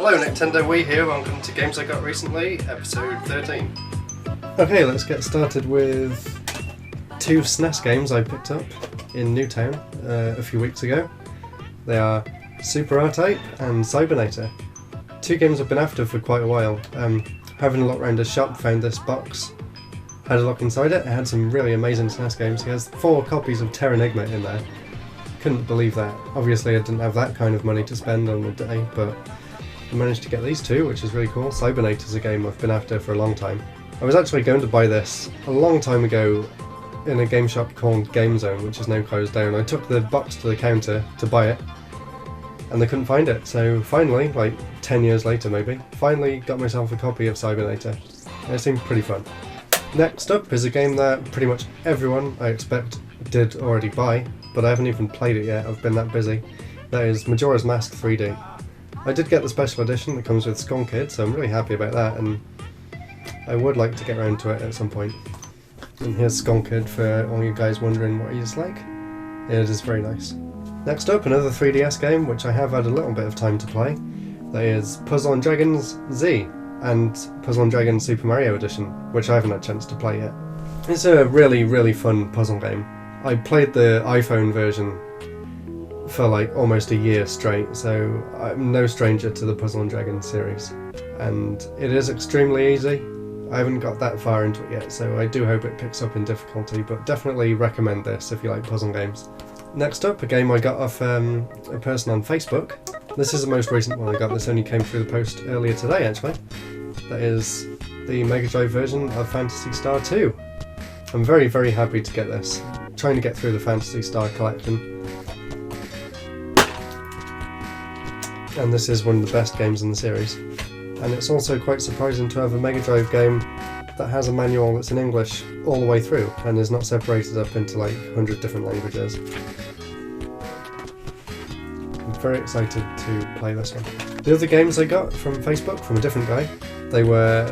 Hello Nintendo Wii here, welcome to Games I Got Recently, episode 13. Okay, let's get started with two SNES games I picked up in Newtown a few weeks ago. They are Super R-Type and Cybernator. Two games I've been after for quite a while. Having a look around his shop, found this box, had a look inside it. It had some really amazing SNES games. He has 4 copies of Terranigma in there. Couldn't believe that. Obviously I didn't have that kind of money to spend on a day, but I managed to get these two, which is really cool. Cybernator's a game I've been after for a long time. I was actually going to buy this a long time ago in a game shop called Game Zone, which is now closed down. I took the box to the counter to buy it, and they couldn't find it. So finally, like 10 years later maybe, finally got myself a copy of Cybernator. It seemed pretty fun. Next up is a game that pretty much everyone, I expect, did already buy, but I haven't even played it yet, I've been that busy. That is Majora's Mask 3D. I did get the special edition that comes with Skull Kid, so I'm really happy about that, and I would like to get around to it at some point. And here's Skull Kid for all you guys wondering what he's like. It is very nice. Next up, another 3DS game, which I have had a little bit of time to play. That is Puzzle & Dragons Z, and Puzzle & Dragons Super Mario Edition, which I haven't had a chance to play yet. It's a really, really fun puzzle game. I played the iPhone version for like almost a year straight, so I'm no stranger to the Puzzle & Dragons series. And it is extremely easy. I haven't got that far into it yet, so I do hope it picks up in difficulty, but definitely recommend this if you like puzzle games. Next up, a game I got off a person on Facebook. This is the most recent one I got. This only came through the post earlier today, actually. That is the Mega Drive version of Phantasy Star 2. I'm very, very happy to get this. I'm trying to get through the Phantasy Star collection. And this is one of the best games in the series. And it's also quite surprising to have a Mega Drive game that has a manual that's in English all the way through and is not separated up into like 100 different languages. I'm very excited to play this one. The other games I got from Facebook, from a different guy, they were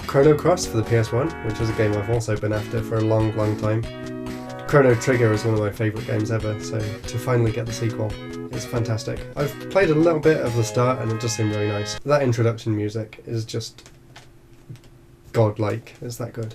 Chrono Cross for the PS1, which is a game I've also been after for a long, long time. Chrono Trigger is one of my favourite games ever, so to finally get the sequel is fantastic. I've played a little bit of the start and it does seem really nice. That introduction music is just godlike, it's that good.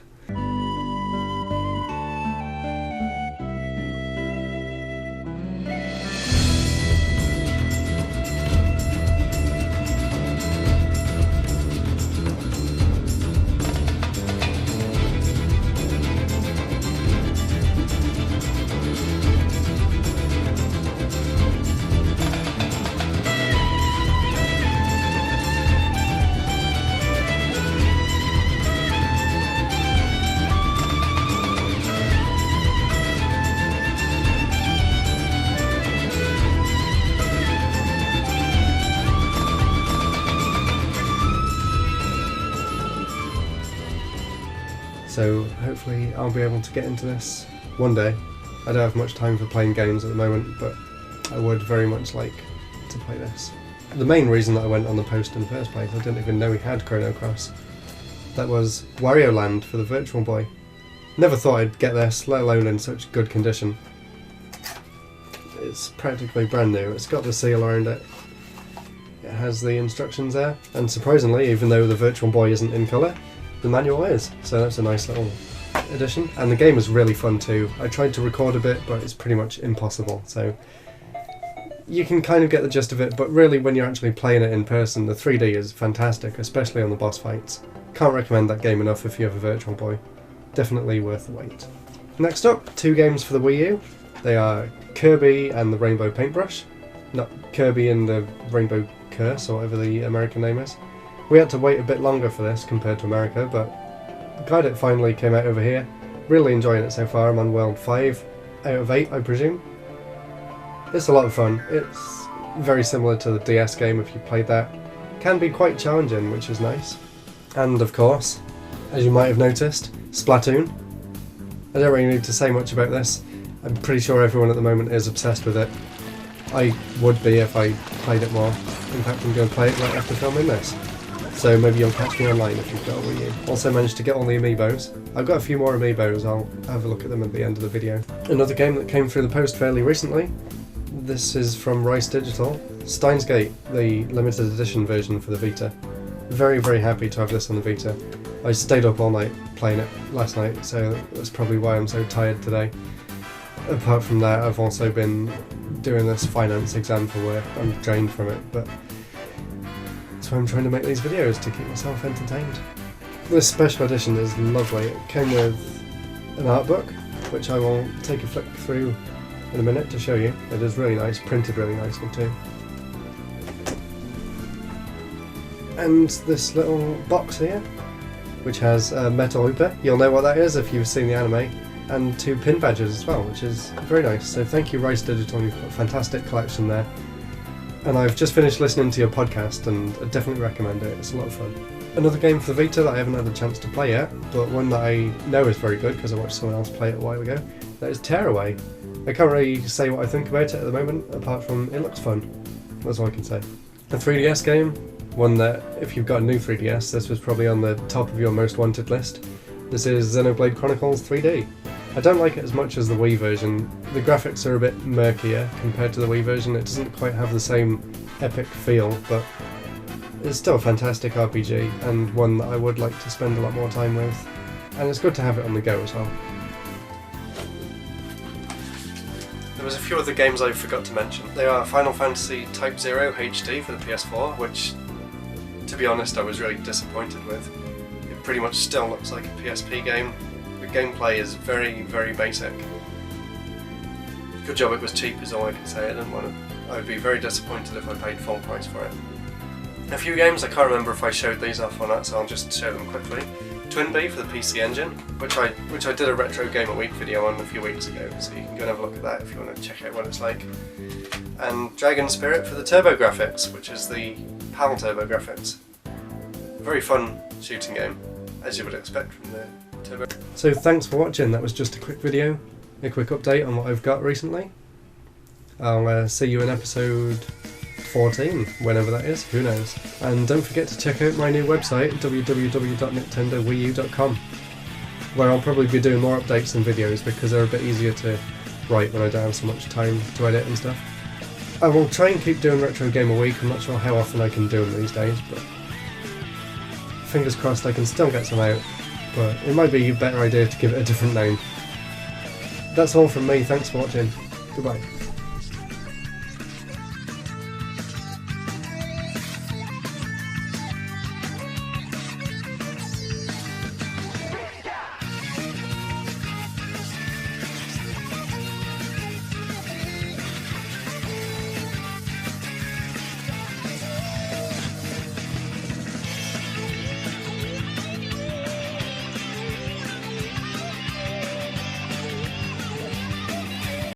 So hopefully I'll be able to get into this one day. I don't have much time for playing games at the moment, but I would very much like to play this. The main reason that I went on the post in the first place, I didn't even know he had Chrono Cross. That was Wario Land for the Virtual Boy. Never thought I'd get this, let alone in such good condition. It's practically brand new. It's got the seal around it. It has the instructions there, and surprisingly, even though the Virtual Boy isn't in colour, the manual is, so that's a nice little addition. And the game is really fun too. I tried to record a bit, but it's pretty much impossible, so you can kind of get the gist of it, but really when you're actually playing it in person, the 3D is fantastic, especially on the boss fights. Can't recommend that game enough if you have a Virtual Boy. Definitely worth the wait. Next up, 2 games for the Wii U. They are Kirby and the Rainbow Paintbrush. Not Kirby and the Rainbow Curse, or whatever the American name is. We had to wait a bit longer for this compared to America, but glad it finally came out over here. Really enjoying it so far. I'm on World 5 out of 8, I presume. It's a lot of fun. It's very similar to the DS game if you played that. Can be quite challenging, which is nice. And of course, as you might have noticed, Splatoon. I don't really need to say much about this. I'm pretty sure everyone at the moment is obsessed with it. I would be if I played it more. In fact, I'm going to play it right after filming this. So maybe you'll catch me online if you've got a Wii U. Also managed to get all the amiibos. I've got a few more amiibos, I'll have a look at them at the end of the video. Another game that came through the post fairly recently. This is from Rice Digital. STEINS, the limited edition version for the Vita. Very, very happy to have this on the Vita. I stayed up all night playing it last night, so that's probably why I'm so tired today. Apart from that, I've also been doing this finance exam for work. I'm drained from it, but that's why I'm trying to make these videos, to keep myself entertained. This special edition is lovely. It came with an art book, which I will take a flick through in a minute to show you. It is really nice, printed really nicely too. And this little box here, which has a metal hooper. You'll know what that is if you've seen the anime. And 2 pin badges as well, which is very nice. So thank you, Rice Digital, you've got a fantastic collection there. And I've just finished listening to your podcast and I definitely recommend it, it's a lot of fun. Another game for the Vita that I haven't had a chance to play yet, but one that I know is very good because I watched someone else play it a while ago, that is TEARAWay. I can't really say what I think about it at the moment, apart from it looks fun. That's all I can say. A 3DS game, one that if you've got a new 3DS, this was probably on the top of your most wanted list. This is XENOBLADE Chronicles 3D. I don't like it as much as the Wii version. The graphics are a bit murkier compared to the Wii version. It doesn't quite have the same epic feel, but it's still a fantastic RPG and one that I would like to spend a lot more time with. And it's good to have it on the go as well. There was a few other games I forgot to mention. They are Final Fantasy Type 0 HD for the PS4, which, to be honest, I was really disappointed with. It pretty much still looks like a PSP game. The gameplay is very, very basic. Good job it was cheap is all I can say. I would be very disappointed if I paid full price for it. A few games, I can't remember if I showed these off or not, so I'll just show them quickly. TwinBee for the PC Engine, which I did a Retro Game a Week video on a few weeks ago, so you can go and have a look at that if you want to check out what it's like. And Dragon Spirit for the TurboGrafx, which is the PAL TurboGrafx. Very fun shooting game, as you would expect from the Turbo. So thanks for watching, that was just a quick video, a quick update on what I've got recently. I'll see you in episode 14, whenever that is, who knows. And don't forget to check out my new website, www.nintendowiiu.com, where I'll probably be doing more updates and videos because they're a bit easier to write when I don't have so much time to edit and stuff. I will try and keep doing Retro Game a Week. I'm not sure how often I can do them these days, but fingers crossed I can still get some out, but it might be a better idea to give it a different name. That's all from me, thanks for watching, goodbye.